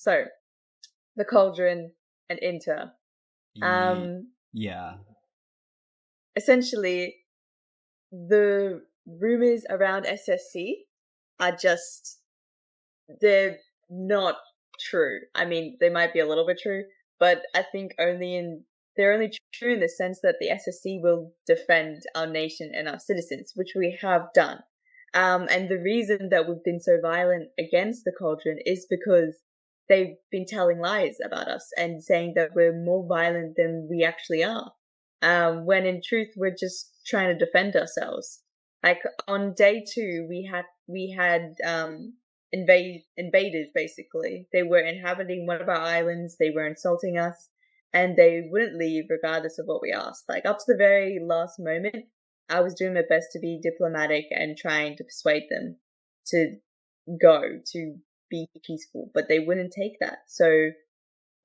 So the Cauldron and Inter. Yeah. Essentially, the rumors around SSC are they're not true. I mean, they might be a little bit true, but I think they're only true in the sense that the SSC will defend our nation and our citizens, which we have done. And the reason that we've been so violent against the Cauldron is because they've been telling lies about us and saying that we're more violent than we actually are. When in truth, we're just trying to defend ourselves. Like on day 2, we had invaders basically. They were inhabiting one of our islands. They were insulting us, and they wouldn't leave regardless of what we asked. Like up to the very last moment, I was doing my best to be diplomatic and trying to persuade them to to be peaceful, but they wouldn't take that. So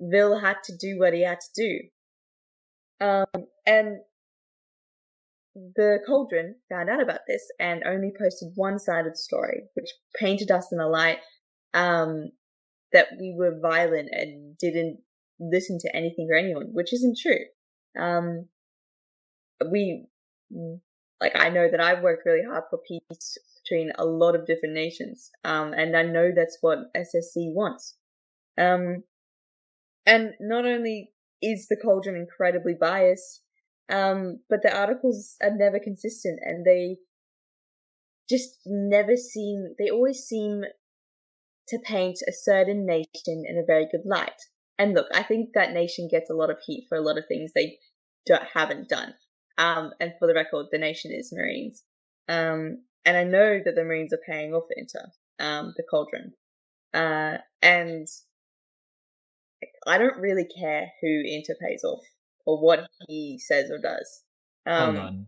Vil had to do what he had to do. And the Cauldron found out about this and only posted one side of the story, which painted us in a light that we were violent and didn't listen to anything or anyone, which isn't true. I know that I've worked really hard for peace between a lot of different nations, and I know that's what SSC wants. And not only is the Cauldron incredibly biased, but the articles are never consistent, and they always seem to paint a certain nation in a very good light. And look, I think that nation gets a lot of heat for a lot of things they haven't done. And for the record, the nation is Marines. And I know that the Marines are paying off Inter, the Cauldron. And I don't really care who Inter pays off or what he says or does. Hold on.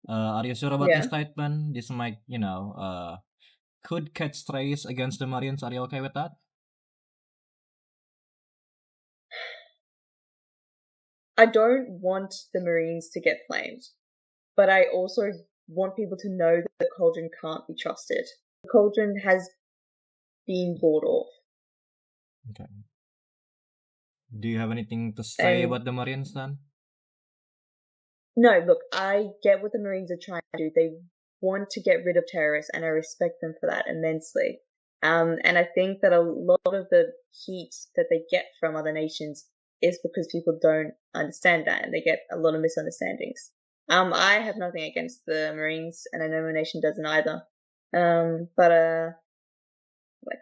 Are you sure about Yeah. this statement? This might, could catch strays against the Marines. Are you okay with that? I don't want the Marines to get flamed, but I also want people to know that the Cauldron can't be trusted. The Cauldron has been bought off. Okay. Do you have anything to say about the Marines then? No, look, I get what the Marines are trying to do. They want to get rid of terrorists, and I respect them for that immensely. And I think that a lot of the heat that they get from other nations is because people don't understand that, and they get a lot of misunderstandings. I have nothing against the Marines, and I know my nation doesn't either. But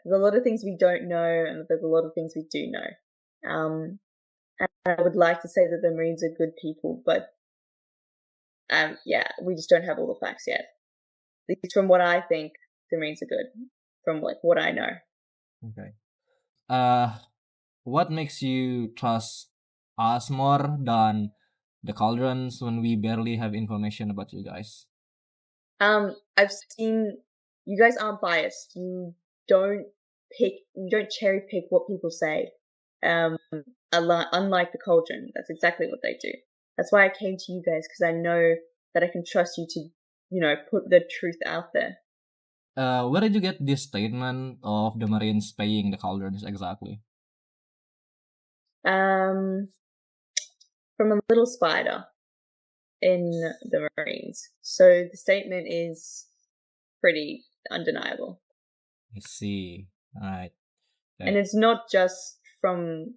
there's a lot of things we don't know, and there's a lot of things we do know. And I would like to say that the Marines are good people, but we just don't have all the facts yet. At least from what I think, the Marines are good. From what I know. Okay. What makes you trust us more than the Cauldrons when we barely have information about you guys? I've seen you guys aren't biased. You don't cherry pick what people say. Unlike the Cauldron, that's exactly what they do. That's why I came to you guys, because I know that I can trust you to, put the truth out there. Where did you get this statement of the Marines paying the Cauldrons exactly? From a little spider in the Marines. So the statement is pretty undeniable. I see. All right. And it's not just from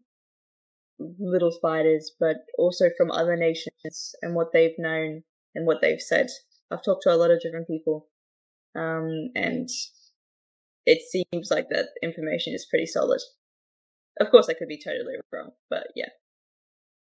little spiders, but also from other nations and what they've known and what they've said. I've talked to a lot of different people, and it seems like that information is pretty solid. Of course, I could be totally wrong, but yeah.